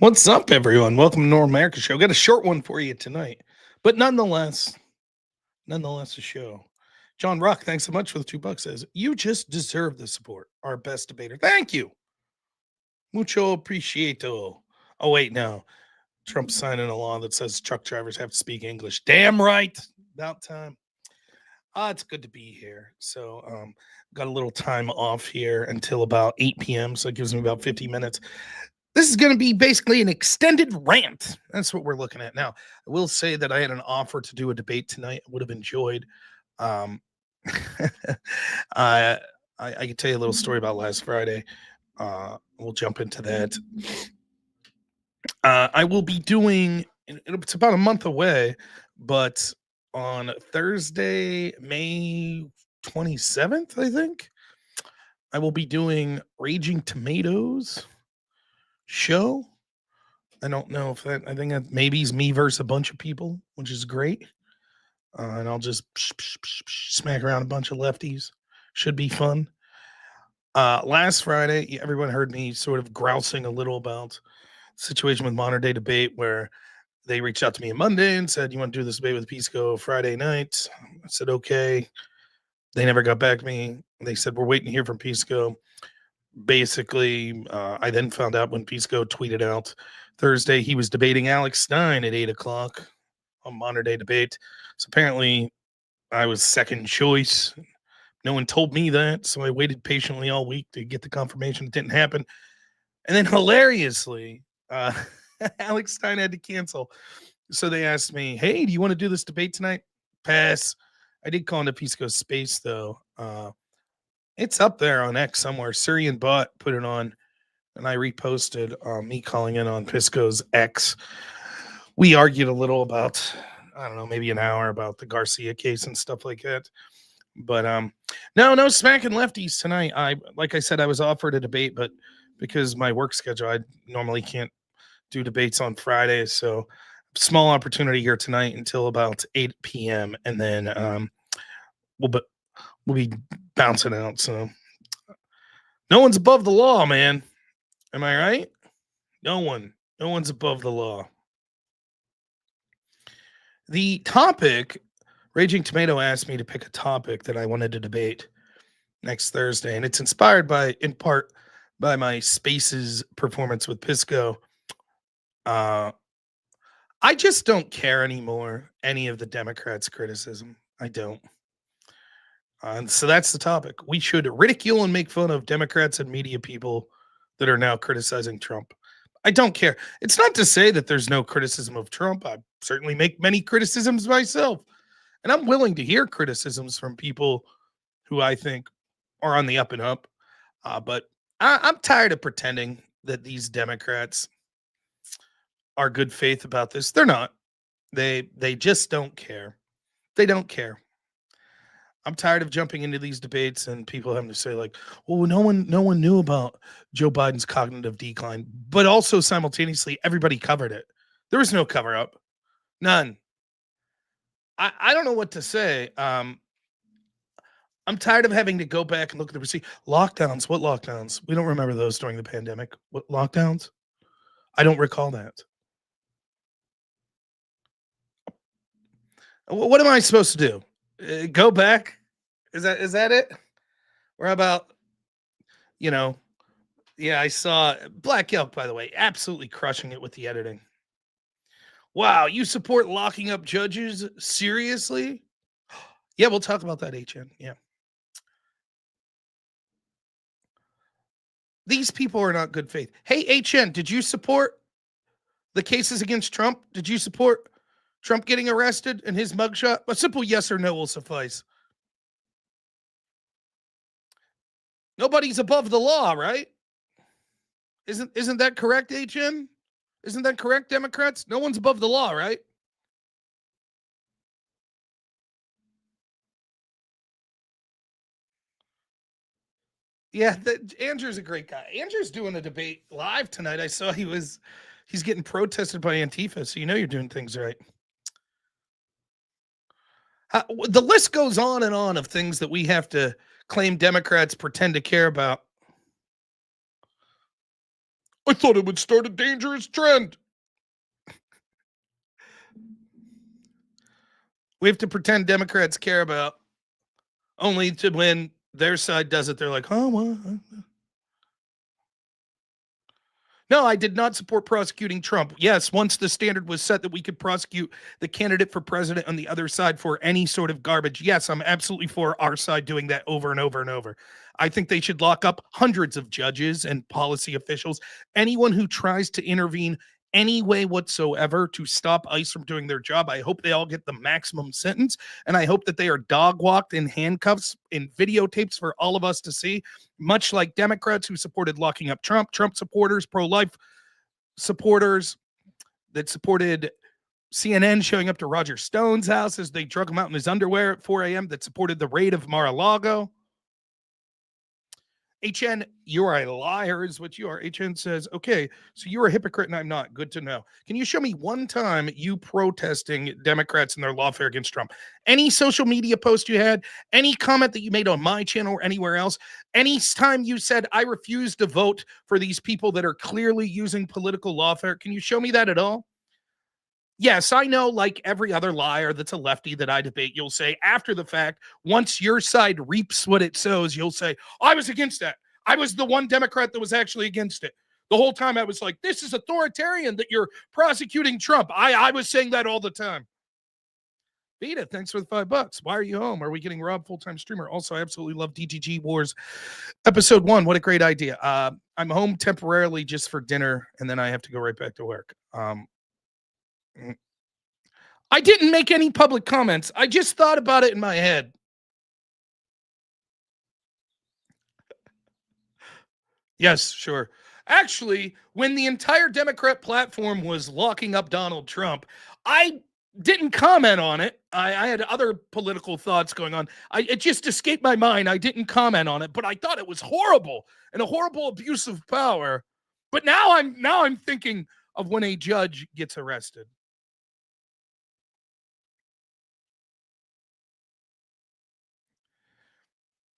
What's up, everyone? Welcome to North America Show. Got a short one for you tonight, but nonetheless, a show. John Rock, thanks so much for the $2. Says you just deserve the support. Our best debater. Thank you, mucho appreciato. Oh wait, no, Trump's signing a law that says truck drivers have to speak English. Damn right, about time. It's good to be here. So, got a little time off here until about 8 p.m. So it gives me about 50 minutes. This is going to be basically an extended rant. That's what we're looking at now. I will say that I had an offer to do a debate tonight. I would have enjoyed. Um, I, I could tell you a little story about last Friday. We'll jump into that. I will be doing. It's about a month away, but on Thursday, May 27th, I think I will be doing Raging Tomatoes show. I don't know if that. I think that maybe it's me versus a bunch of people, which is great. And I'll just smack around a bunch of lefties. Should be fun. Last Friday, everyone heard me sort of grousing a little about the situation with Modern Day Debate, where they reached out to me on Monday and said, "You want to do this debate with Pisco Friday night?" I said, "Okay." They never got back to me. They said, "We're waiting to hear from Pisco." Basically, I then found out when Pisco tweeted out Thursday he was debating Alex Stein at 8 o'clock on Modern Day Debate. So apparently, I was second choice. No one told me that, so I waited patiently all week to get the confirmation it didn't happen. And then hilariously, Alex Stein had to cancel. So they asked me, "Hey, do you want to do this debate tonight?" Pass. I did call into Pisco's space though. It's up there on X somewhere. Syrian Bot put it on, and I reposted me calling in on Pisco's X. We argued a little about, I don't know, maybe an hour about the Garcia case and stuff like that. But no smacking lefties tonight. Like I said, I was offered a debate, but because my work schedule, I normally can't do debates on Fridays. So small opportunity here tonight until about 8 p.m. And then we'll be bouncing out. So no one's above the law, man. Am I right? No one's above the law. The topic, Raging Tomato asked me to pick a topic that I wanted to debate next Thursday, and it's inspired in part by my Spaces performance with Pisco. I just don't care anymore any of the Democrats' criticism. I don't. And so that's the topic. We should ridicule and make fun of Democrats and media people that are now criticizing Trump. I don't care. It's not to say that there's no criticism of Trump. I certainly make many criticisms myself. And I'm willing to hear criticisms from people who I think are on the up and up. But I'm tired of pretending that these Democrats are good faith about this. They're not. They just don't care. They don't care. I'm tired of jumping into these debates and people having to say like, "Oh, no one knew about Joe Biden's cognitive decline," but also simultaneously everybody covered it. There was no cover up, none. I don't know what to say. I'm tired of having to go back and look at the receipt. Lockdowns. What lockdowns? We don't remember those during the pandemic. What lockdowns? I don't recall that. What am I supposed to do? Go back? Is that it? Or how about, you know? Yeah, I saw Black Elk, by the way, absolutely crushing it with the editing. Wow, you support locking up judges? Seriously? Yeah, we'll talk about that, HN. Yeah. These people are not good faith. Hey, HN, did you support the cases against Trump? Did you support Trump getting arrested and his mugshot? A simple yes or no will suffice. Nobody's above the law, right? Isn't that correct, HN? Isn't that correct, Democrats? No one's above the law, right? Yeah, Andrew's a great guy. Andrew's doing a debate live tonight. I saw he's getting protested by Antifa, so you know you're doing things right. The list goes on and on of things that we have to claim Democrats pretend to care about. I thought it would start a dangerous trend. We have to pretend Democrats care about, only to when their side does it, they're like, oh, well. No, I did not support prosecuting Trump. Yes, once the standard was set that we could prosecute the candidate for president on the other side for any sort of garbage, yes, I'm absolutely for our side doing that over and over and over. I think they should lock up hundreds of judges and policy officials, anyone who tries to intervene any way whatsoever to stop ICE from doing their job. I hope they all get the maximum sentence, and I hope that they are dog walked in handcuffs in videotapes for all of us to see, much like Democrats who supported locking up Trump, Trump supporters, pro-life supporters that supported CNN showing up to Roger Stone's house as they drug him out in his underwear at 4 a.m., that supported the raid of Mar-a-Lago. HN, you are a liar is what you are. HN says, okay, so you're a hypocrite and I'm not. Good to know. Can you show me one time you protesting Democrats and their lawfare against Trump? Any social media post you had, any comment that you made on my channel or anywhere else, any time you said, I refuse to vote for these people that are clearly using political lawfare, can you show me that at all? Yes, I know, like every other liar that's a lefty that I debate, you'll say after the fact, once your side reaps what it sows, you'll say, I was against that. I was the one Democrat that was actually against it. The whole time I was like, this is authoritarian that you're prosecuting Trump. I was saying that all the time. Vita, thanks for the $5. Why are you home? Are we getting Rob full-time streamer? Also, I absolutely love DGG Wars episode 1. What a great idea. I'm home temporarily just for dinner, and then I have to go right back to work. I didn't make any public comments. I just thought about it in my head. Yes, sure. Actually, when the entire Democrat platform was locking up Donald Trump, I didn't comment on it. I had other political thoughts going on. It just escaped my mind. I didn't comment on it, but I thought it was horrible and a horrible abuse of power. But now I'm thinking of when a judge gets arrested.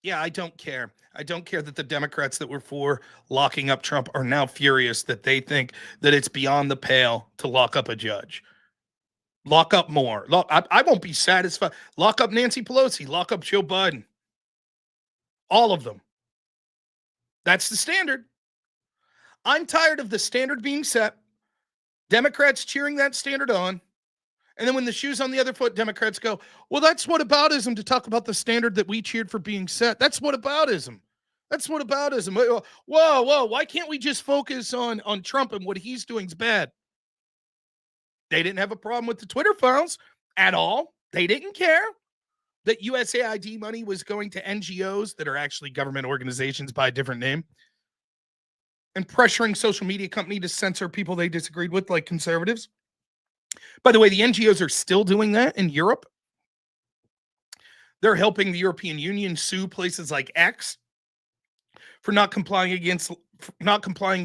Yeah, I don't care. I don't care that the Democrats that were for locking up Trump are now furious that they think that it's beyond the pale to lock up a judge. Lock up more. I won't be satisfied. Lock up Nancy Pelosi. Lock up Joe Biden. All of them. That's the standard. I'm tired of the standard being set, Democrats cheering that standard on, and then when the shoe's on the other foot, Democrats go, well, that's whataboutism to talk about the standard that we cheered for being set. That's whataboutism. That's whataboutism. Whoa. Why can't we just focus on Trump and what he's doing is bad? They didn't have a problem with the Twitter files at all. They didn't care that USAID money was going to NGOs that are actually government organizations by a different name and pressuring social media company to censor people they disagreed with, like conservatives. By the way, the NGOs are still doing that in Europe. They're helping the European Union sue places like X for not complying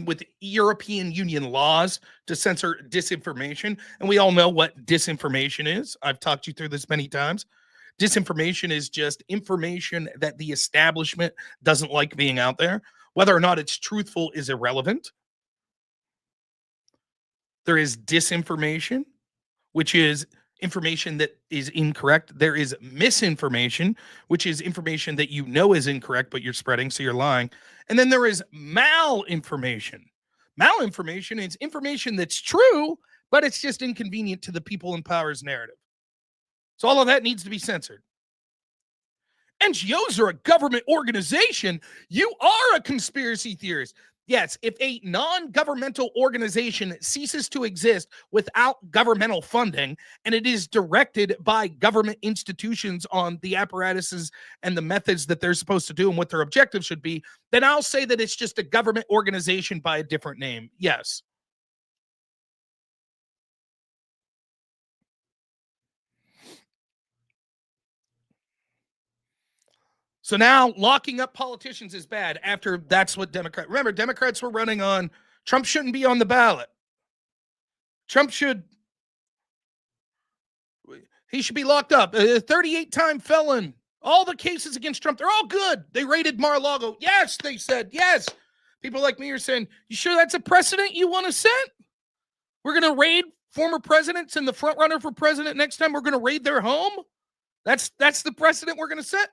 with European Union laws to censor disinformation. And we all know what disinformation is. I've talked you through this many times. Disinformation is just information that the establishment doesn't like being out there. Whether or not it's truthful is irrelevant. There is disinformation, which is information that is incorrect. There is misinformation, which is information that you know is incorrect, but you're spreading, so you're lying. And then there is malinformation. Malinformation is information that's true, but it's just inconvenient to the people in power's narrative. So all of that needs to be censored. NGOs are a government organization. You are a conspiracy theorist. Yes, if a non-governmental organization ceases to exist without governmental funding and it is directed by government institutions on the apparatuses and the methods that they're supposed to do and what their objectives should be, then I'll say that it's just a government organization by a different name. Yes. So now locking up politicians is bad after that's what Democrats were running on Trump shouldn't be on the ballot. He should be locked up. A 38-time felon. All the cases against Trump, they're all good. They raided Mar-a-Lago. Yes, they said, yes. People like me are saying, you sure that's a precedent you want to set? We're going to raid former presidents and the front runner for president next time. We're going to raid their home? That's the precedent we're going to set?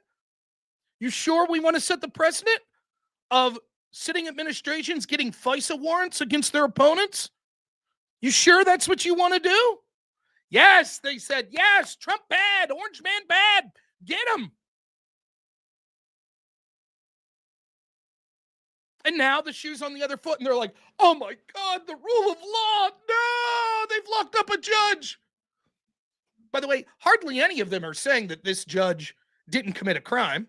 You sure we want to set the precedent of sitting administrations getting FISA warrants against their opponents? You sure that's what you want to do? Yes, they said, yes, Trump bad, Orange Man bad, get him. And now the shoe's on the other foot, and they're like, oh my God, the rule of law. No, they've locked up a judge. By the way, hardly any of them are saying that this judge didn't commit a crime.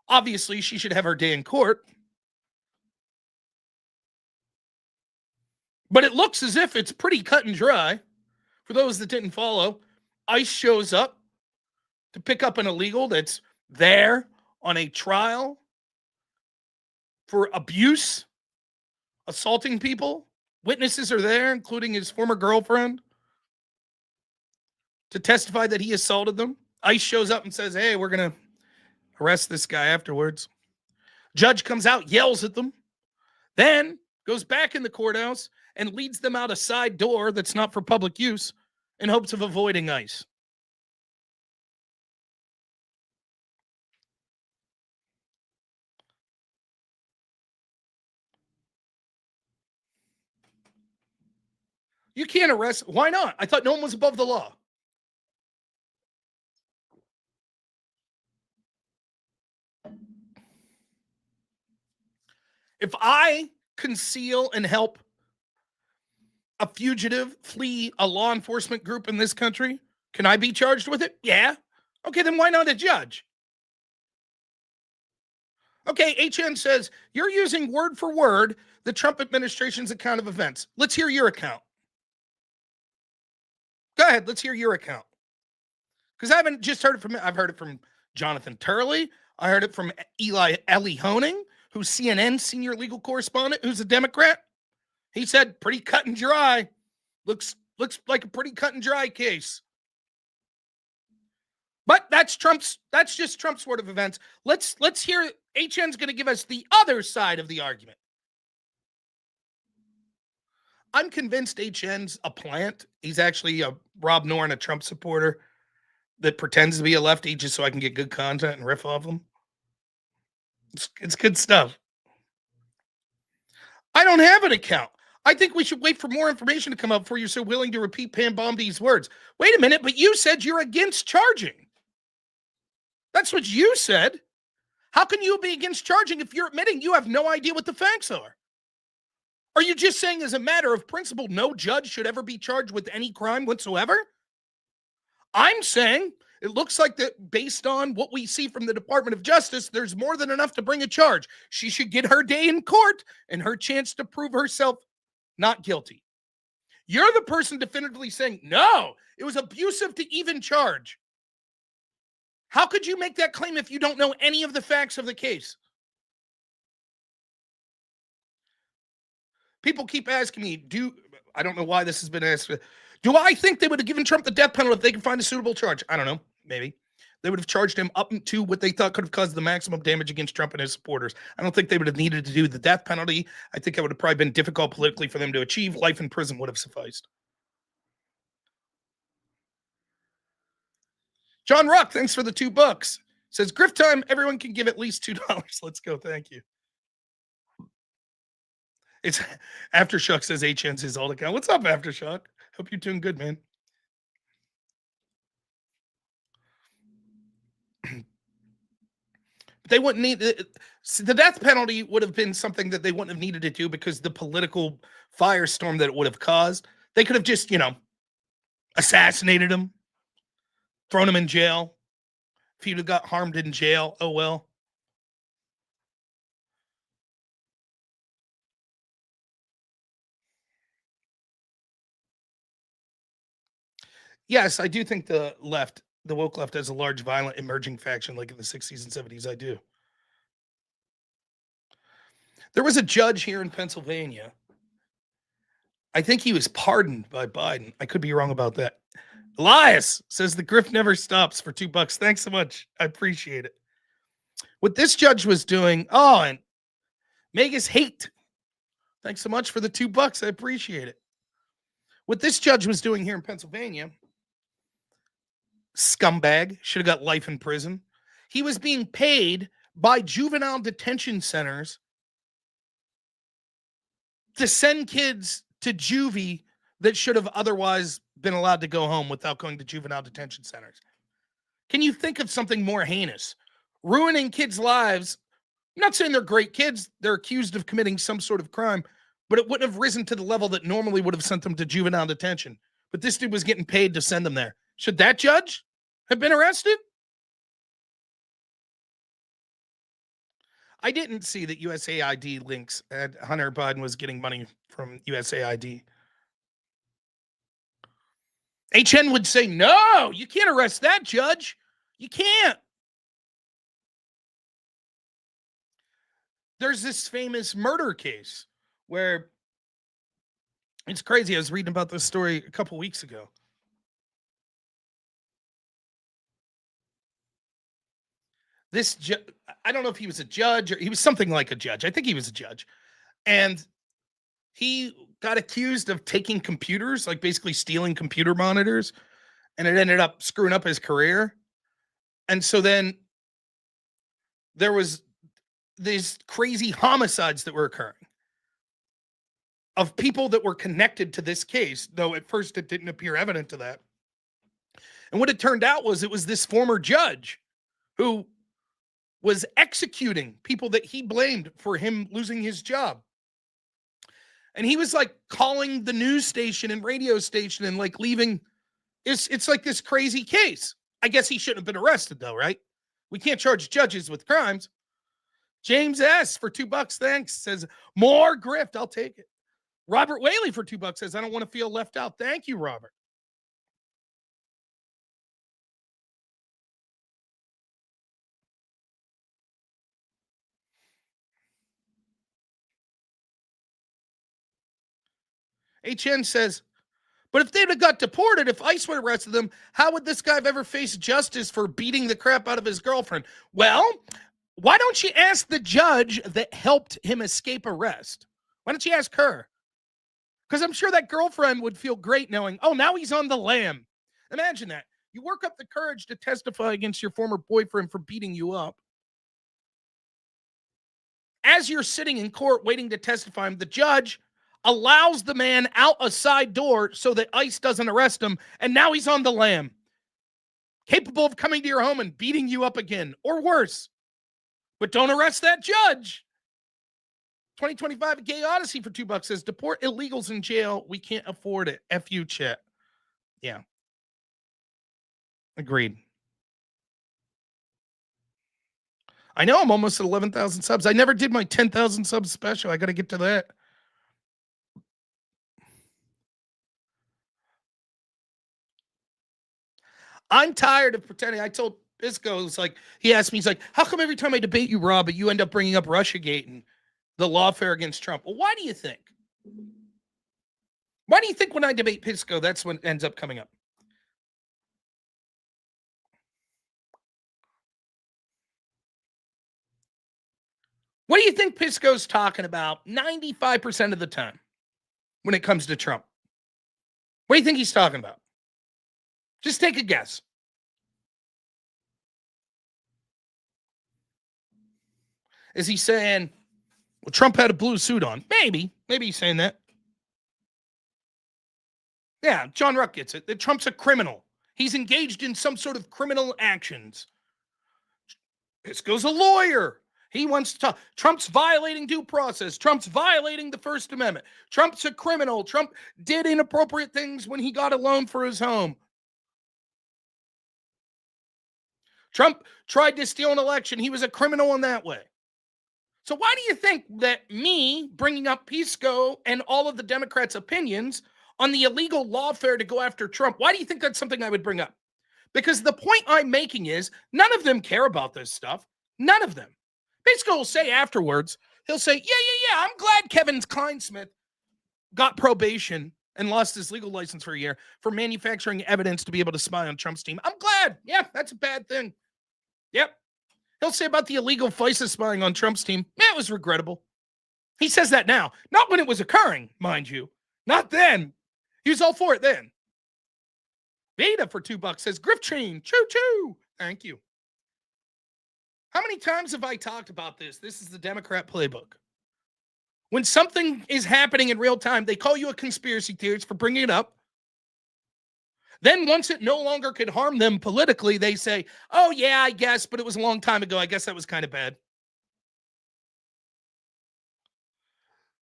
Obviously, she should have her day in court. But it looks as if it's pretty cut and dry. For those that didn't follow, ICE shows up to pick up an illegal that's there on a trial for abuse, assaulting people. Witnesses are there, including his former girlfriend, to testify that he assaulted them. ICE shows up and says, hey, we're going to arrest this guy afterwards. Judge comes out, yells at them, then goes back in the courthouse and leads them out a side door that's not for public use in hopes of avoiding ICE. You can't arrest. Why not? I thought no one was above the law. If I conceal and help a fugitive flee a law enforcement group in this country, can I be charged with it? Yeah. Okay, then why not a judge? Okay, HN says, you're using word for word the Trump administration's account of events. Let's hear your account. Go ahead, let's hear your account. Because I haven't just heard it from, I've heard it from Jonathan Turley. I heard it from Eli Hoening, who's CNN's senior legal correspondent, who's a Democrat. He said, pretty cut and dry. Looks like a pretty cut and dry case. But that's just Trump's word of events. Let's hear, HN's going to give us the other side of the argument. I'm convinced HN's a plant. He's actually a Rob Norton, a Trump supporter that pretends to be a lefty just so I can get good content and riff off him. It's good stuff. I don't have an account. I think we should wait for more information to come up before you're so willing to repeat Pam Bombi's words. Wait a minute, but you said you're against charging. That's what you said. How can you be against charging if you're admitting you have no idea what the facts are? Are you just saying as a matter of principle, no judge should ever be charged with any crime whatsoever? I'm saying it looks like that based on what we see from the Department of Justice, there's more than enough to bring a charge. She should get her day in court and her chance to prove herself not guilty. You're the person definitively saying, no, it was abusive to even charge. How could you make that claim if you don't know any of the facts of the case? People keep asking me, I don't know why this has been asked. Do I think they would have given Trump the death penalty if they could find a suitable charge? I don't know. Maybe. They would have charged him up to what they thought could have caused the maximum damage against Trump and his supporters. I don't think they would have needed to do the death penalty. I think it would have probably been difficult politically for them to achieve. Life in prison would have sufficed. John Rock, thanks for the $2. Says, Griff time, everyone can give at least $2. Let's go. Thank you. It's Aftershock says HN's his old account. What's up, Aftershock? Hope you're doing good, man. They wouldn't need the death penalty would have been something that they wouldn't have needed to do because the political firestorm that it would have caused. They could have just, assassinated him, thrown him in jail. If he'd have got harmed in jail, oh well. Yes, I do think the woke left, has a large, violent, emerging faction like in the 60s and 70s. I do. There was a judge here in Pennsylvania. I think he was pardoned by Biden. I could be wrong about that. Elias says the grift never stops for $2. Thanks so much. I appreciate it. What this judge was doing, and Megas hate Thanks so much for the $2. I appreciate it. What this judge was doing here in Pennsylvania, scumbag, should have got life in prison. He was being paid by juvenile detention centers to send kids to juvie that should have otherwise been allowed to go home without going to juvenile detention centers. Can you think of something more heinous? Ruining kids' lives. I'm not saying they're great kids. They're accused of committing some sort of crime, but it wouldn't have risen to the level that normally would have sent them to juvenile detention. But this dude was getting paid to send them there. Should that judge have been arrested? I didn't see that USAID links and Hunter Biden was getting money from USAID. HN would say, no, you can't arrest that judge. You can't. There's this famous murder case where it's crazy. I was reading about this story a couple weeks ago. I don't know if he was a judge or he was something like a judge. I think he was a judge. And he got accused of taking computers, like basically stealing computer monitors, and it ended up screwing up his career. And so then there was these crazy homicides that were occurring of people that were connected to this case, though at first it didn't appear evident to that. And what it turned out was it was this former judge who was executing people that he blamed for him losing his job. And he was like calling the news station and radio station and like leaving. It's like this crazy case. I guess he shouldn't have been arrested though, right? We can't charge judges with crimes. James S. for $2, thanks, says, more grift. I'll take it. Robert Whaley for $2 says, I don't want to feel left out. Thank you, Robert. HN says, but if they'd have got deported, if ICE would have arrested them, how would this guy have ever faced justice for beating the crap out of his girlfriend? Well, why don't you ask the judge that helped him escape arrest? Why don't you ask her? Because I'm sure that girlfriend would feel great knowing, oh, now he's on the lam. Imagine that. You work up the courage to testify against your former boyfriend for beating you up. As you're sitting in court waiting to testify, the judge allows the man out a side door so that ICE doesn't arrest him, and now he's on the lam, capable of coming to your home and beating you up again, or worse. But don't arrest that judge. 2025 Gay Odyssey for $2 says, deport illegals in jail. We can't afford it. F you, chat. Yeah. Agreed. I know I'm almost at 11,000 subs. I never did my 10,000 subs special. I got to get to that. I'm tired of pretending. I told Pisco, it's like, he asked me, he's like, how come every time I debate you, Rob, you end up bringing up Russiagate and the lawfare against Trump? Well, why do you think? Why do you think when I debate Pisco, that's when it ends up coming up? What do you think Pisco's talking about 95% of the time when it comes to Trump? What do you think he's talking about? Just take a guess. Is he saying, well, Trump had a blue suit on? Maybe. Maybe he's saying that. Yeah, John Ruck gets it. That Trump's a criminal. He's engaged in some sort of criminal actions. Pisco's a lawyer. He wants to talk. Trump's violating due process. Trump's violating the First Amendment. Trump's a criminal. Trump did inappropriate things when he got a loan for his home. Trump tried to steal an election. He was a criminal in that way. So why do you think that me bringing up Pisco and all of the Democrats' opinions on the illegal lawfare to go after Trump, why do you think that's something I would bring up? Because the point I'm making is none of them care about this stuff. None of them. Pisco will say afterwards, he'll say, yeah, I'm glad Kevin Kleinsmith got probation and lost his legal license for a year for manufacturing evidence to be able to spy on Trump's team. I'm glad. Yeah, that's a bad thing. Yep. He'll say about the illegal FISA spying on Trump's team, it was regrettable. He says that now, not when it was occurring, mind you. Not then. He was all for it then. Beta for $2 says, Griff Chain, choo choo. Thank you. How many times have I talked about this? This is the Democrat playbook. When something is happening in real time, they call you a conspiracy theorist for bringing it up. Then once it no longer could harm them politically, they say, oh, yeah, I guess, but it was a long time ago. I guess that was kind of bad.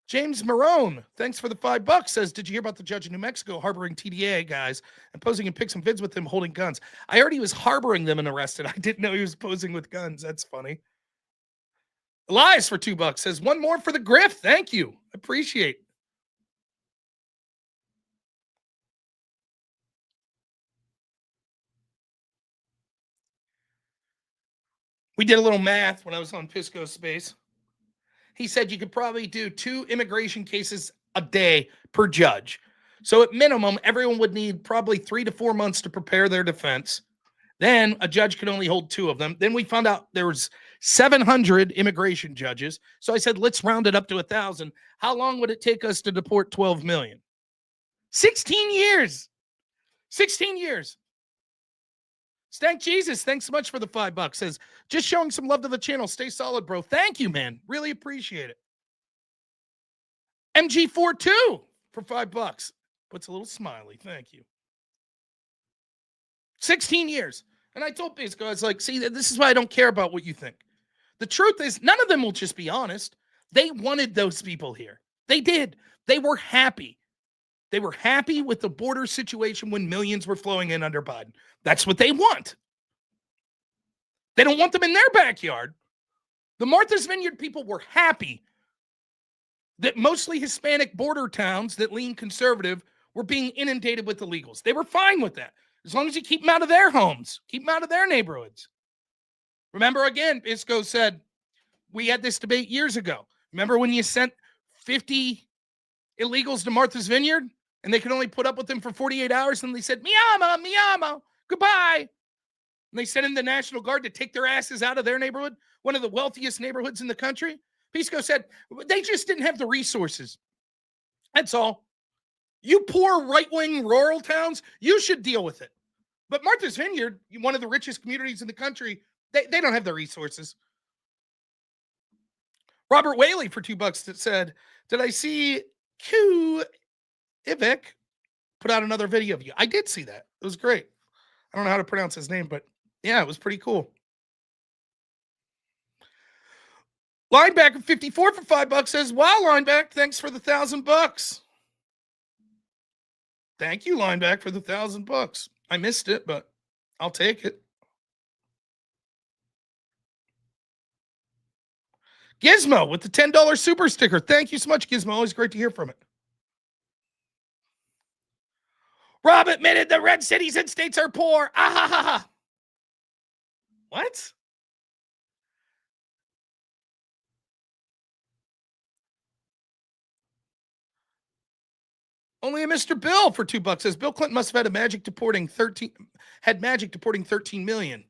James Marone, thanks for the $5, says, did you hear about the judge in New Mexico harboring TDA guys and posing in pics and vids with them holding guns? I heard he was harboring them and arrested. I didn't know he was posing with guns. That's funny. Elias for $2 says, one more for the Griff. Thank you. Appreciate. We did a little math when I was on Pisco Space. He said you could probably do 2 immigration cases a day per judge. So at minimum, everyone would need probably 3 to 4 months to prepare their defense. Then a judge could only hold 2 of them. Then we found out there was 700 immigration judges. So I said, let's round it up to 1,000. How long would it take us to deport 12 million? 16 years. 16 years. Stank Jesus, thanks so much for the $5. Says, just showing some love to the channel. Stay solid, bro. Thank you, man. Really appreciate it. MG42 for $5. Puts a little smiley. Thank you. 16 years. And I told Pisco, I was like, see, this is why I don't care about what you think. The truth is, none of them will just be honest. They wanted those people here. They did. They were happy. They were happy with the border situation when millions were flowing in under Biden. That's what they want. They don't want them in their backyard. The Martha's Vineyard people were happy that mostly Hispanic border towns that lean conservative were being inundated with illegals. They were fine with that. As long as you keep them out of their homes, keep them out of their neighborhoods. Remember, again, Pisco said, we had this debate years ago. Remember when you sent 50 illegals to Martha's Vineyard and they could only put up with them for 48 hours and they said, Miyama, Miyama, goodbye. And they sent in the National Guard to take their asses out of their neighborhood, one of the wealthiest neighborhoods in the country. Pisco said, they just didn't have the resources. That's all. You poor right-wing rural towns, you should deal with it. But Martha's Vineyard, one of the richest communities in the country, they don't have the resources. Robert Whaley for $2 that said, did I see Q Ivek put out another video of you? I did see that. It was great. I don't know how to pronounce his name, but yeah, it was pretty cool. Linebacker 54 for $5 says, wow, Linebacker, thanks for the $1,000. Thank you, Linebacker, for the $1,000. I missed it, but I'll take it. Gizmo with the $10 super sticker. Thank you so much, Gizmo. Always great to hear from it. Rob admitted the red cities and states are poor. Ah ha ha ha. What? Only a Mr. Bill for $2 says Bill Clinton must have had magic deporting 13 million.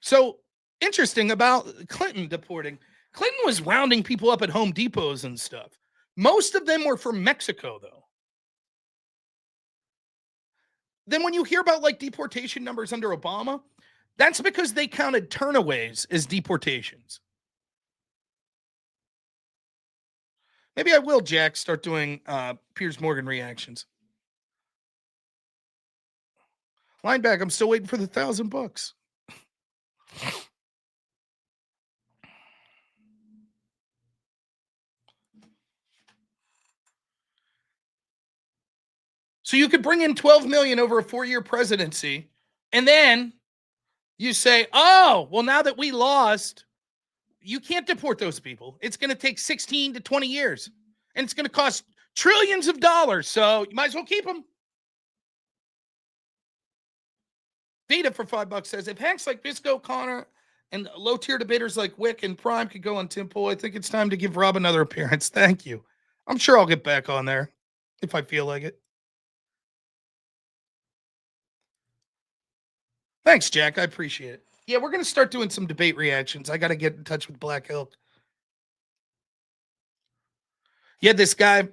So interesting about Clinton deporting. Clinton was rounding people up at Home Depots and stuff. Most of them were from Mexico, though. Then when you hear about like deportation numbers under Obama, that's because they counted turnaways as deportations. Maybe I will, Jack, start doing Piers Morgan reactions. Linebacker, I'm still waiting for the $1,000. So you could bring in 12 million over a 4-year presidency, and then you say, oh, well, now that we lost, you can't deport those people. It's going to take 16 to 20 years, and it's going to cost trillions of dollars, so you might as well keep them. Vita for $5 says, if hacks like Pisco, Connor, and low-tier debaters like Wick and Prime could go on Temple, I think it's time to give Rob another appearance. Thank you. I'm sure I'll get back on there if I feel like it. Thanks, Jack. I appreciate it. Yeah, we're going to start doing some debate reactions. I got to get in touch with Black Elk. You had this guy, I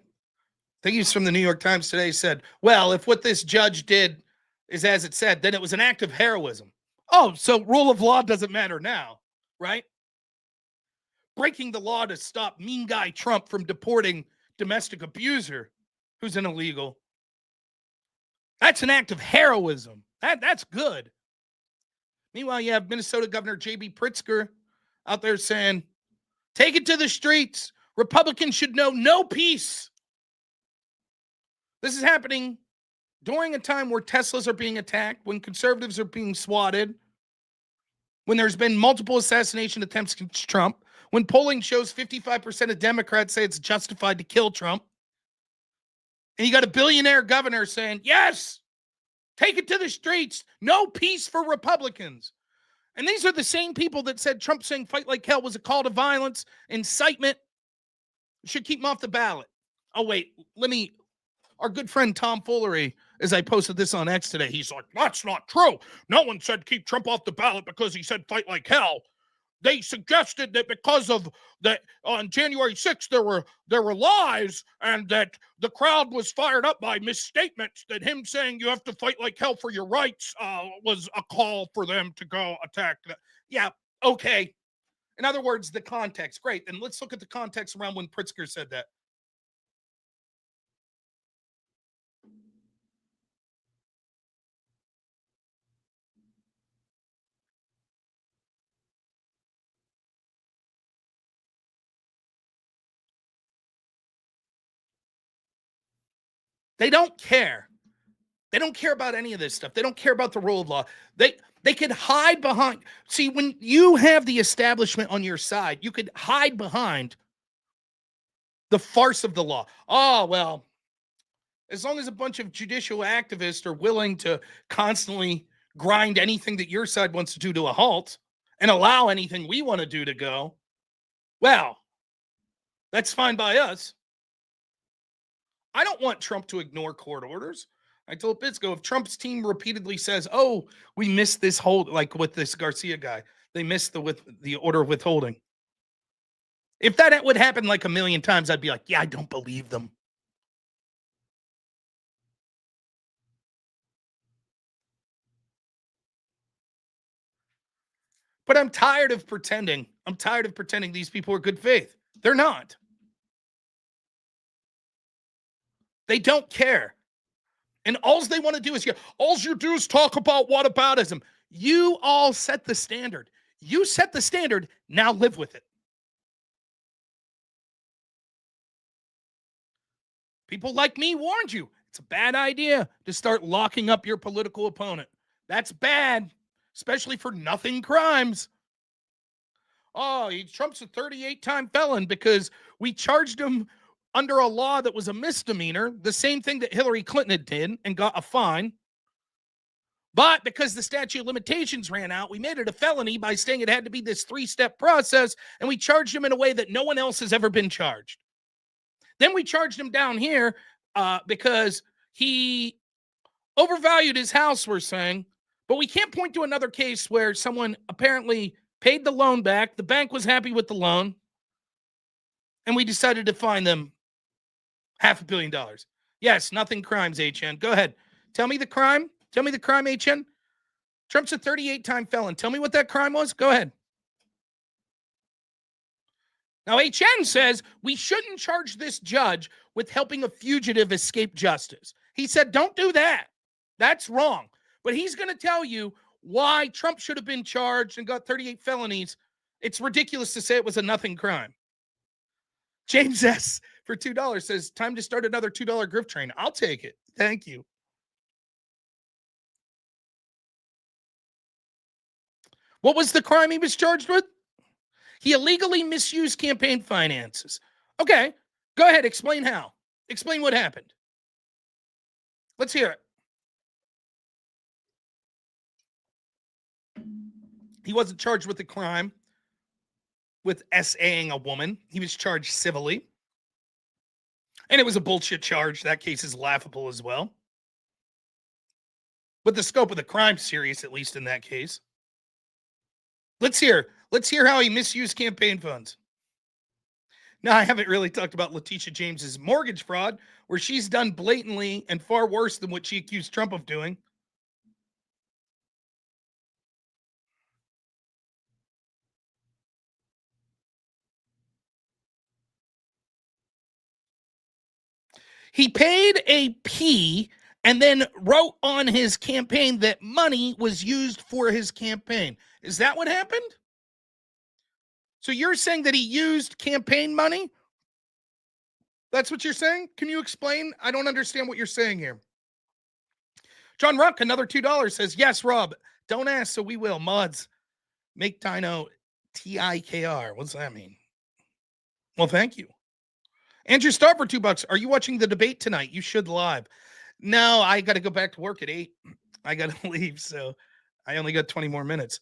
think he was from the New York Times today, said, well, if what this judge did is as it said, then it was an act of heroism. Oh, so rule of law doesn't matter now, right? Breaking the law to stop mean guy Trump from deporting domestic abuser who's an illegal. That's an act of heroism. That's good. Meanwhile, you have Minnesota Governor J.B. Pritzker out there saying, take it to the streets. Republicans should know no peace. This is happening during a time where Teslas are being attacked, when conservatives are being swatted, when there's been multiple assassination attempts against Trump, when polling shows 55% of Democrats say it's justified to kill Trump. And you got a billionaire governor saying, yes, take it to the streets. No peace for Republicans. And these are the same people that said Trump saying fight like hell was a call to violence, incitement, should keep him off the ballot. Oh, wait, our good friend Tom Foolery, as I posted this on X today, he's like, that's not true. No one said keep Trump off the ballot because he said fight like hell. They suggested that because of that on January 6th, there were lies and that the crowd was fired up by misstatements, that him saying you have to fight like hell for your rights was a call for them to go attack. Yeah, okay. In other words, the context. Great. And let's look at the context around when Pritzker said that. They don't care. They don't care about any of this stuff. They don't care about the rule of law. They could hide behind. See, when you have the establishment on your side, you could hide behind the farce of the law. Oh, well, as long as a bunch of judicial activists are willing to constantly grind anything that your side wants to do to a halt and allow anything we want to do to go, well, that's fine by us. I don't want Trump to ignore court orders. I told Pisco, if Trump's team repeatedly says, oh, we missed this hold, like with this Garcia guy, they missed the order of withholding. If that would happen like a million times, I'd be like, yeah, I don't believe them. But I'm tired of pretending. I'm tired of pretending these people are good faith. They're not. They don't care. And all they want to do is, all you do is talk about whataboutism. You all set the standard. You set the standard. Now live with it. People like me warned you. It's a bad idea to start locking up your political opponent. That's bad, especially for nothing crimes. Oh, Trump's a 38-time felon because we charged him under a law that was a misdemeanor, the same thing that Hillary Clinton did and got a fine. But because the statute of limitations ran out, we made it a felony by saying it had to be this 3-step process, and we charged him in a way that no one else has ever been charged. Then we charged him down here because he overvalued his house, we're saying. But we can't point to another case where someone apparently paid the loan back, the bank was happy with the loan, and we decided to fine them $500 million. Yes, nothing crimes, HN. Go ahead. Tell me the crime. Tell me the crime, HN. Trump's a 38-time felon. Tell me what that crime was. Go ahead. Now, HN says we shouldn't charge this judge with helping a fugitive escape justice. He said, don't do that. That's wrong. But he's going to tell you why Trump should have been charged and got 38 felonies. It's ridiculous to say it was a nothing crime. James S. for $2 says, time to start another $2 grift train. I'll take it. Thank you. What was the crime he was charged with? He illegally misused campaign finances. Okay, go ahead. Explain how. Explain what happened. Let's hear it. He wasn't charged with the crime with SAing a woman. He was charged civilly. And it was a bullshit charge. That case is laughable as well. But the scope of the crime serious, at least in that case. Let's hear how he misused campaign funds. Now, I haven't really talked about Letitia James's mortgage fraud, where she's done blatantly and far worse than what she accused Trump of doing. He paid a P and then wrote on his campaign that money was used for his campaign. Is that what happened? So you're saying that he used campaign money? That's what you're saying? Can you explain? I don't understand what you're saying here. John Ruck, another $2, says, yes, Rob. Don't ask, so we will. Mods, make Dino TIKR. What's that mean? Well, thank you. Andrew Starr for $2. Are you watching the debate tonight? You should live. No, I got to go back to work at 8. I got to leave, so I only got 20 more minutes.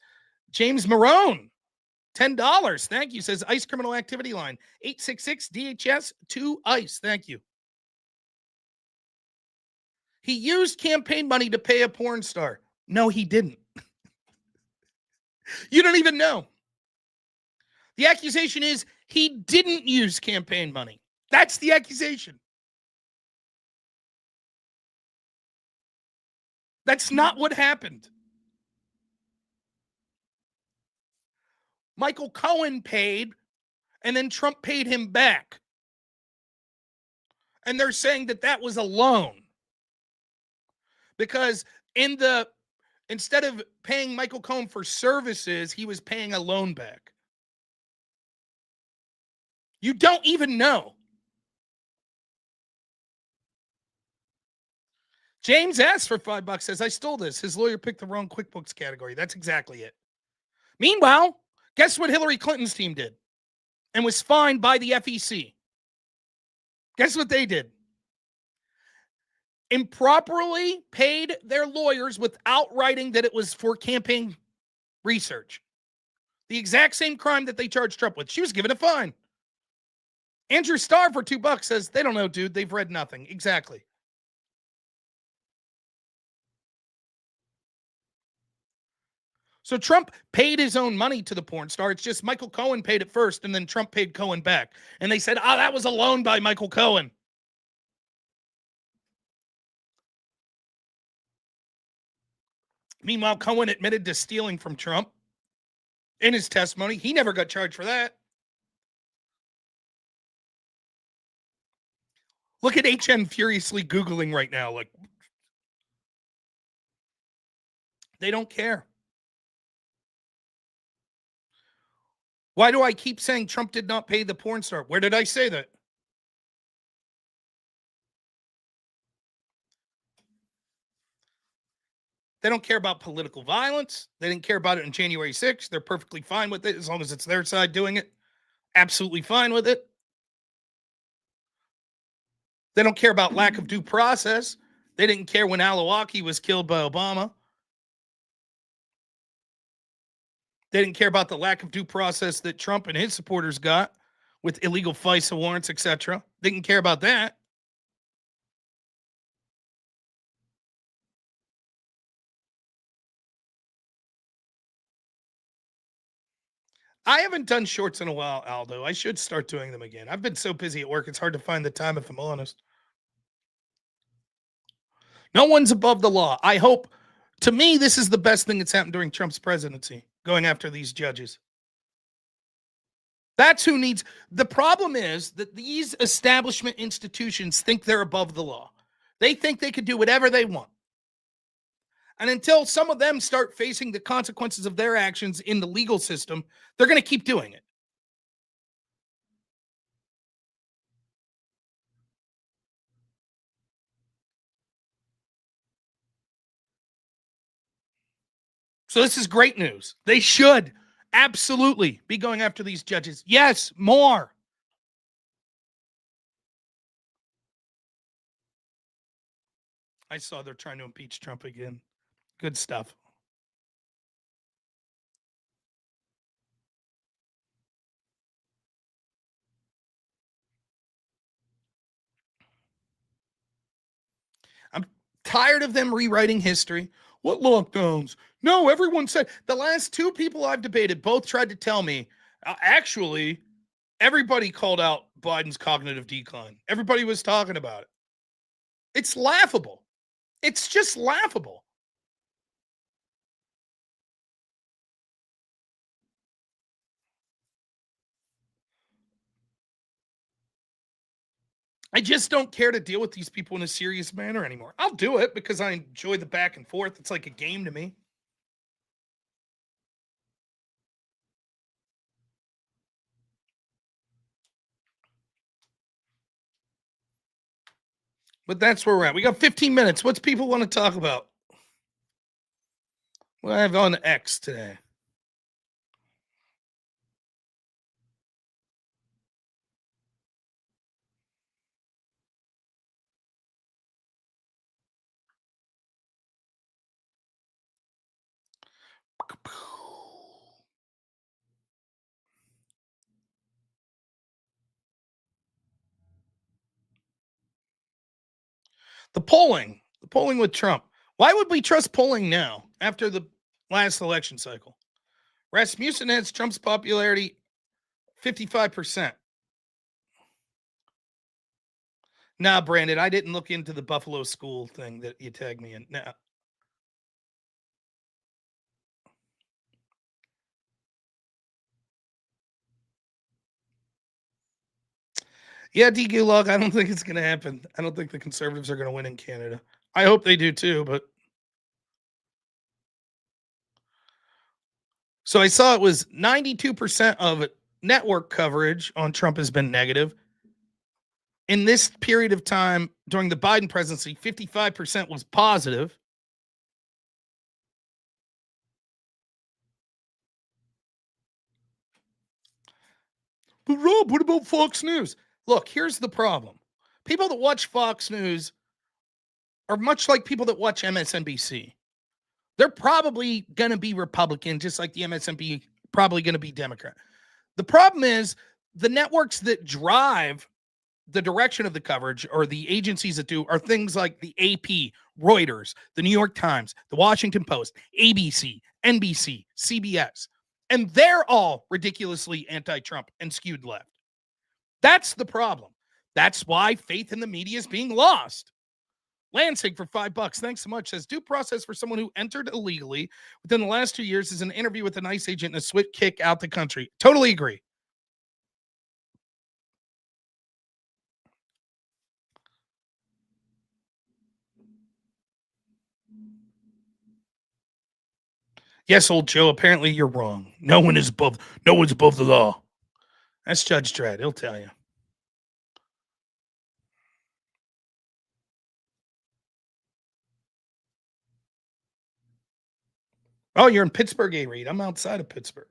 James Marone, $10. Thank you. Says ICE criminal activity line 866 DHS 2 ICE. Thank you. He used campaign money to pay a porn star. No, he didn't. You don't even know. The accusation is he didn't use campaign money. That's the accusation. That's not what happened. Michael Cohen paid, and then Trump paid him back. And they're saying that that was a loan. Because instead of paying Michael Cohen for services, he was paying a loan back. You don't even know. James S. for $5 says, I stole this. His lawyer picked the wrong QuickBooks category. That's exactly it. Meanwhile, guess what Hillary Clinton's team did? And was fined by the FEC. Guess what they did? Improperly paid their lawyers without writing that it was for campaign research. The exact same crime that they charged Trump with. She was given a fine. Andrew Starr for $2 says, they don't know, dude. They've read nothing. Exactly. So Trump paid his own money to the porn star. It's just Michael Cohen paid it first, and then Trump paid Cohen back. And they said, that was a loan by Michael Cohen. Meanwhile, Cohen admitted to stealing from Trump in his testimony. He never got charged for that. Look at HN furiously Googling right now. Like, they don't care. Why do I keep saying Trump did not pay the porn star? Where did I say that? They don't care about political violence. They didn't care about it on January 6th. They're perfectly fine with it as long as it's their side doing it. Absolutely fine with it. They don't care about lack of due process. They didn't care when Alawaki was killed by Obama. They didn't care about the lack of due process that Trump and his supporters got with illegal FISA warrants, etc. They didn't care about that. I haven't done shorts in a while, Aldo. I should start doing them again. I've been so busy at work, it's hard to find the time, if I'm honest. No one's above the law. I hope, to me, this is the best thing that's happened during Trump's presidency, going after these judges. That's who needs. The problem is that these establishment institutions think they're above the law. They think they could do whatever they want. And until some of them start facing the consequences of their actions in the legal system, they're going to keep doing it. So this is great news. They should absolutely be going after these judges. Yes, more. I saw they're trying to impeach Trump again. Good stuff. I'm tired of them rewriting history. What lockdowns? No, everyone said the last 2 people I've debated both tried to tell me, actually, everybody called out Biden's cognitive decline. Everybody was talking about it. It's laughable. It's just laughable. I just don't care to deal with these people in a serious manner anymore. I'll do it because I enjoy the back and forth. It's like a game to me. But that's where we're at. We got 15 minutes. What's people want to talk about? What I have on X today. The polling with Trump. Why would we trust polling now after the last election cycle? Rasmussen has Trump's popularity 55%. Nah, Brandon, I didn't look into the Buffalo school thing that you tagged me in. Nah. Yeah, D. Gulag, I don't think it's going to happen. I don't think the conservatives are going to win in Canada. I hope they do too, but. So I saw it was 92% of network coverage on Trump has been negative. In this period of time during the Biden presidency, 55% was positive. But Rob, what about Fox News? Look, here's the problem. People that watch Fox News are much like people that watch MSNBC. They're probably going to be Republican, just like the MSNBC probably going to be Democrat. The problem is the networks that drive the direction of the coverage, or the agencies that do, are things like the AP, Reuters, the New York Times, the Washington Post, ABC, NBC, CBS. And they're all ridiculously anti-Trump and skewed left. That's the problem. That's why faith in the media is being lost. Lansing for $5. Thanks so much. Says due process for someone who entered illegally within the last 2 years is an interview with an ICE agent and a swift kick out the country. Totally agree. Yes, old Joe, apparently you're wrong. No one's above the law. That's Judge Dredd. He'll tell you. Oh, you're in Pittsburgh, A. Reed. I'm outside of Pittsburgh.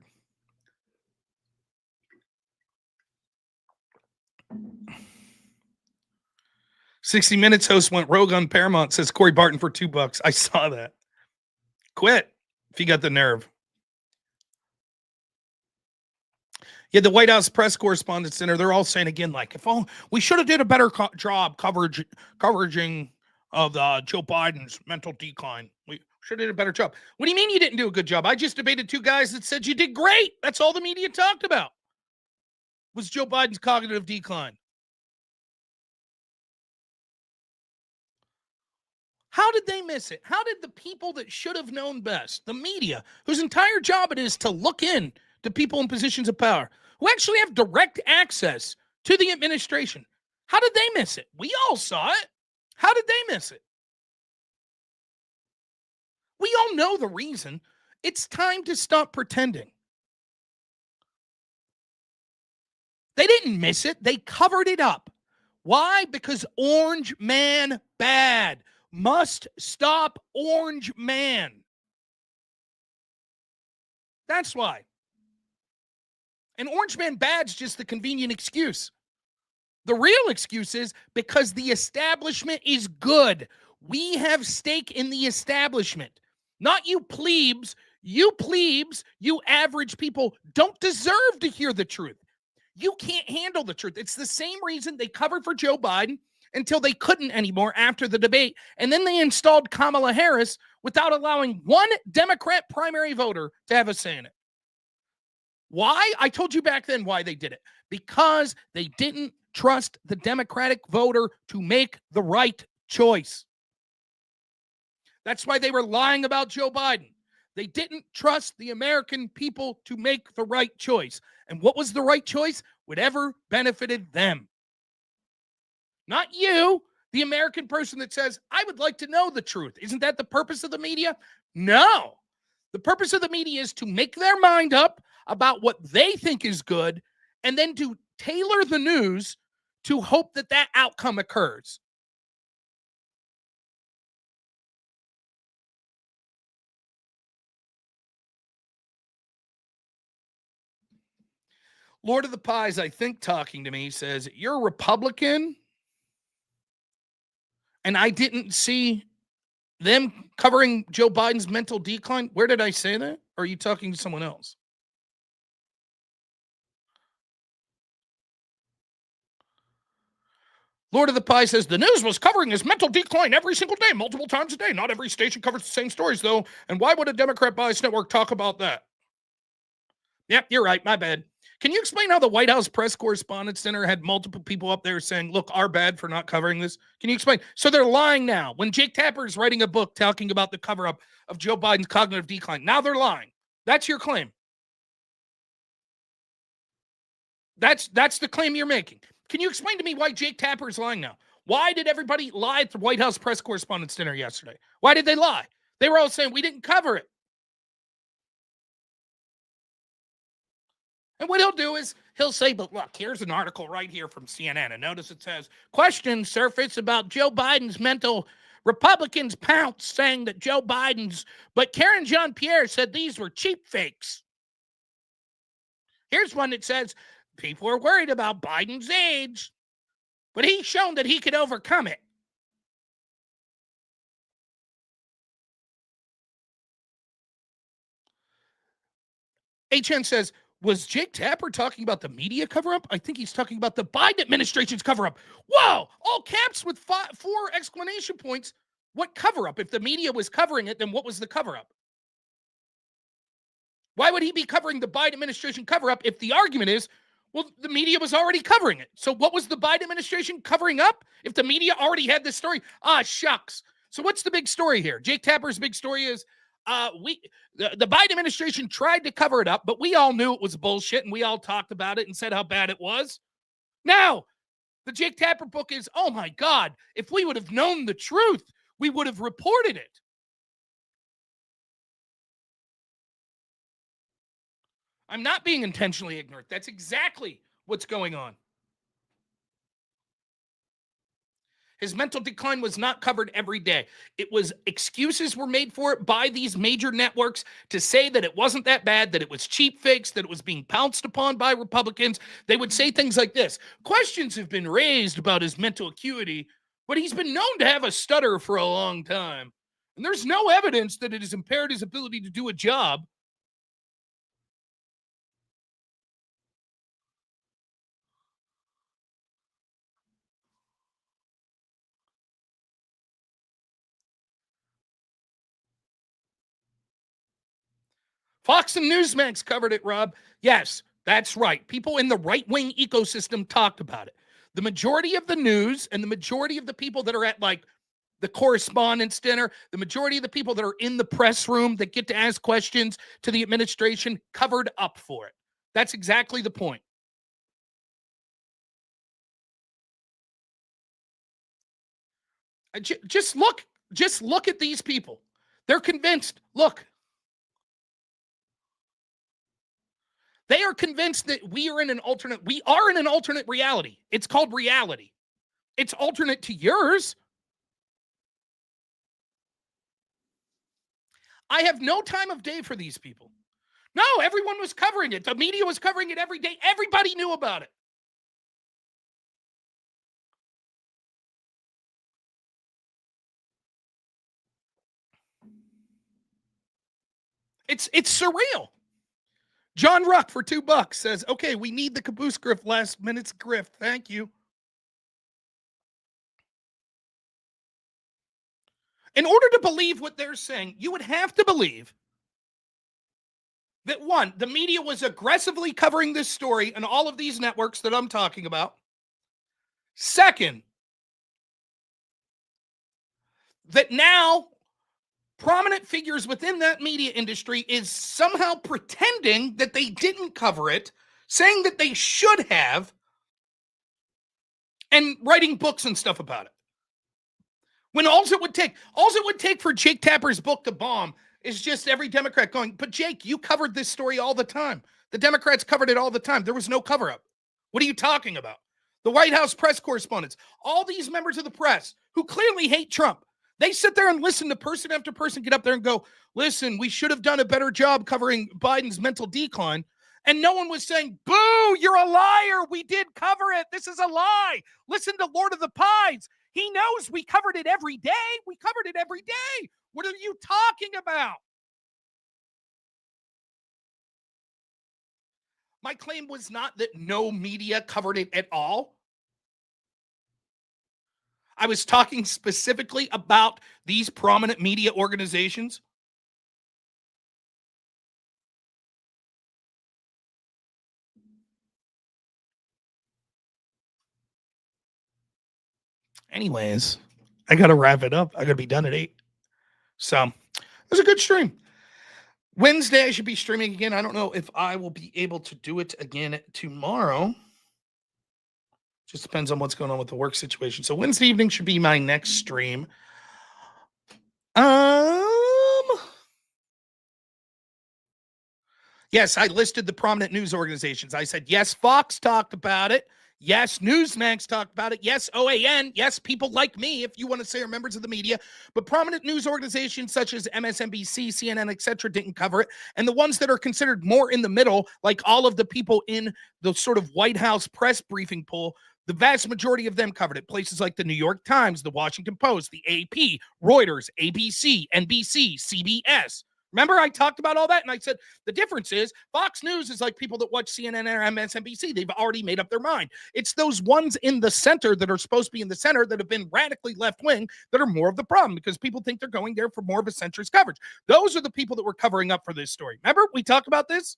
"60 Minutes" host went rogue on Paramount, says Corey Barton for $2. I saw that. Quit if you got the nerve. Yeah, the White House press correspondence center, they're all saying again, like, if we should have did a better job coveraging of Joe Biden's mental decline. We should have did a better job. What do you mean you didn't do a good job? I just debated two guys that said you did great. That's all the media talked about was Joe Biden's cognitive decline. How did they miss it? How did the people that should have known best, the media, whose entire job it is to look in to people in positions of power, who actually have direct access to the administration, how did they miss it? We all saw it. How did they miss it? We all know the reason. It's time to stop pretending. They didn't miss it. They covered it up. Why? Because Orange Man bad. Must stop Orange Man. That's why. And Orange Man bad's just the convenient excuse. The real excuse is because the establishment is good. We have stake in the establishment. Not you plebes. You plebes, you average people, don't deserve to hear the truth. You can't handle the truth. It's the same reason they covered for Joe Biden until they couldn't anymore after the debate. And then they installed Kamala Harris without allowing one Democrat primary voter to have a say in it. Why? I told you back then why they did it. Because they didn't trust the Democratic voter to make the right choice. That's why they were lying about Joe Biden. They didn't trust the American people to make the right choice. And what was the right choice? Whatever benefited them. Not you, the American person that says, I would like to know the truth. Isn't that the purpose of the media? No. The purpose of the media is to make their mind up about what they think is good and then to tailor the news to hope that that outcome occurs. Lord of the Pies, I think, talking to me, says, you're a Republican? And I didn't see them covering Joe Biden's mental decline? Where did I say that? Or are you talking to someone else? Lord of the Pie says, the news was covering his mental decline every single day, multiple times a day. Not every station covers the same stories, though. And why would a Democrat bias network talk about that? Yep, you're right. My bad. Can you explain how the White House Press Correspondents' Center had multiple people up there saying, look, our bad for not covering this? Can you explain? So they're lying now. When Jake Tapper is writing a book talking about the cover-up of Joe Biden's cognitive decline, now they're lying. That's your claim. That's the claim you're making. Can you explain to me why Jake Tapper is lying now? Why did everybody lie at the White House Press Correspondents' Dinner yesterday? Why did they lie? They were all saying, we didn't cover it. And what he'll do is he'll say, but look, here's an article right here from CNN. And notice it says, questions surface about Joe Biden's mental. Republicans pounce saying that Joe Biden's, but Karen Jean-Pierre said these were cheap fakes. Here's one that says, people are worried about Biden's age, but he's shown that he could overcome it. HN says, was Jake Tapper talking about the media cover-up? I think he's talking about the Biden administration's cover-up. Whoa! All caps with 4 exclamation points. What cover-up? If the media was covering it, then what was the cover-up? Why would he be covering the Biden administration cover-up if the argument is, well, the media was already covering it? So what was the Biden administration covering up if the media already had this story? Ah, shucks. So what's the big story here? Jake Tapper's big story is, the Biden administration tried to cover it up, but we all knew it was bullshit, and we all talked about it and said how bad it was. Now, the Jake Tapper book is, oh my God, if we would have known the truth, we would have reported it. I'm not being intentionally ignorant. That's exactly what's going on. His mental decline was not covered every day. It was excuses were made for it by these major networks to say that it wasn't that bad, that it was cheap fakes, that it was being pounced upon by Republicans. They would say things like this. Questions have been raised about his mental acuity, but he's been known to have a stutter for a long time. And there's no evidence that it has impaired his ability to do a job. Fox and Newsmax covered it, Rob. Yes, that's right. People in the right-wing ecosystem talked about it. The majority of the news and the majority of the people that are at like the correspondence dinner, the majority of the people that are in the press room that get to ask questions to the administration covered up for it. That's exactly the point. Just look at these people. They're convinced. Look, they are convinced that we are in an alternate reality. It's called reality. It's alternate to yours. I have no time of day for these people. No, everyone was covering it. The media was covering it every day. Everybody knew about it. It's surreal. John Ruck for $2 says, okay, we need the caboose grift, last minute's grift. Thank you. In order to believe what they're saying, you would have to believe that, one, the media was aggressively covering this story on all of these networks that I'm talking about. Second, that now prominent figures within that media industry is somehow pretending that they didn't cover it, saying that they should have, and writing books and stuff about it. When all it would take for Jake Tapper's book to bomb is just every Democrat going, but Jake, you covered this story all the time. The Democrats covered it all the time. There was no cover up. What are you talking about? The White House press correspondents, all these members of the press who clearly hate Trump, they sit there and listen to person after person get up there and go, listen, we should have done a better job covering Biden's mental decline. And no one was saying, boo, you're a liar. We did cover it. This is a lie. Listen to Lord of the Pies. He knows we covered it every day. We covered it every day. What are you talking about? My claim was not that no media covered it at all. I was talking specifically about these prominent media organizations. Anyways, I got to wrap it up. I got to be done at 8. So it was a good stream. Wednesday, I should be streaming again. I don't know if I will be able to do it again tomorrow. Just depends on what's going on with the work situation. So Wednesday evening should be my next stream. Yes, I listed the prominent news organizations. I said, yes, Fox talked about it. Yes, Newsmax talked about it. Yes, OAN. Yes, people like me, if you want to say, are members of the media. But prominent news organizations such as MSNBC, CNN, etc., didn't cover it. And the ones that are considered more in the middle, like all of the people in the sort of White House press briefing poll, the vast majority of them covered it. Places like the New York Times, the Washington Post, the AP, Reuters, ABC, NBC, CBS. Remember, I talked about all that, and I said the difference is Fox News is like people that watch CNN or MSNBC. They've already made up their mind. It's those ones in the center that are supposed to be in the center that have been radically left-wing that are more of the problem because people think they're going there for more of a centrist coverage. Those are the people that were covering up for this story. Remember, we talked about this?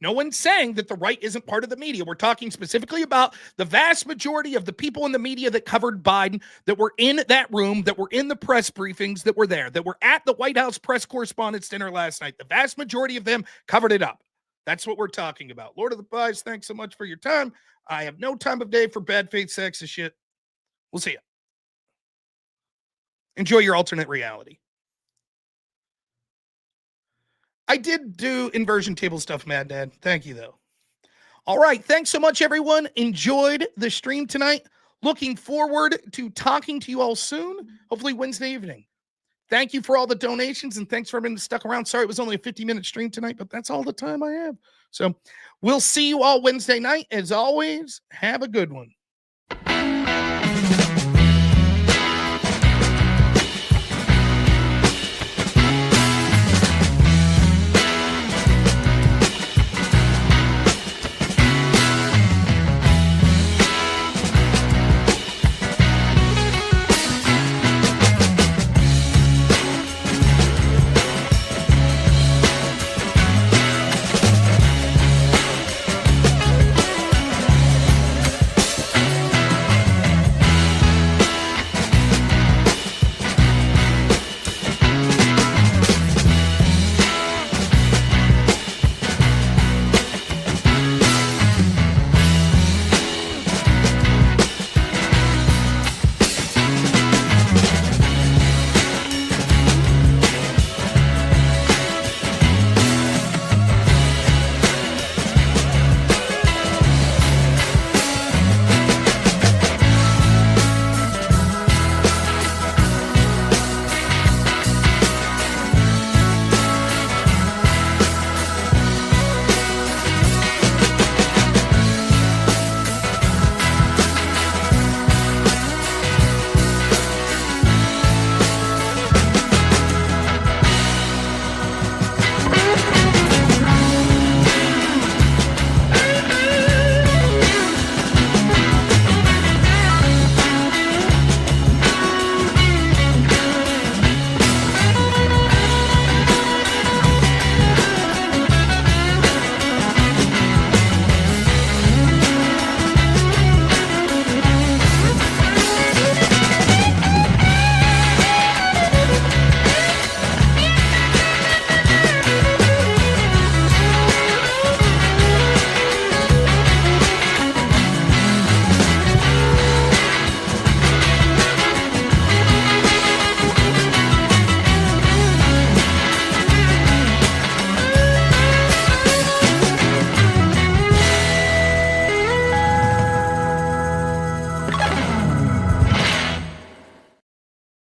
No one's saying that the right isn't part of the media. We're talking specifically about the vast majority of the people in the media that covered Biden, that were in that room, that were in the press briefings, that were there, that were at the White House press correspondents' dinner last night. The vast majority of them covered it up. That's what we're talking about. Lord of the Pies, thanks so much for your time. I have no time of day for bad faith, sexist shit. We'll see you. Enjoy your alternate reality. I did do inversion table stuff, Mad Dad. Thank you, though. All right. Thanks so much, everyone. Enjoyed the stream tonight. Looking forward to talking to you all soon, hopefully Wednesday evening. Thank you for all the donations, and thanks for everyone that stuck around. Sorry, it was only a 50-minute stream tonight, but that's all the time I have. So we'll see you all Wednesday night. As always, have a good one.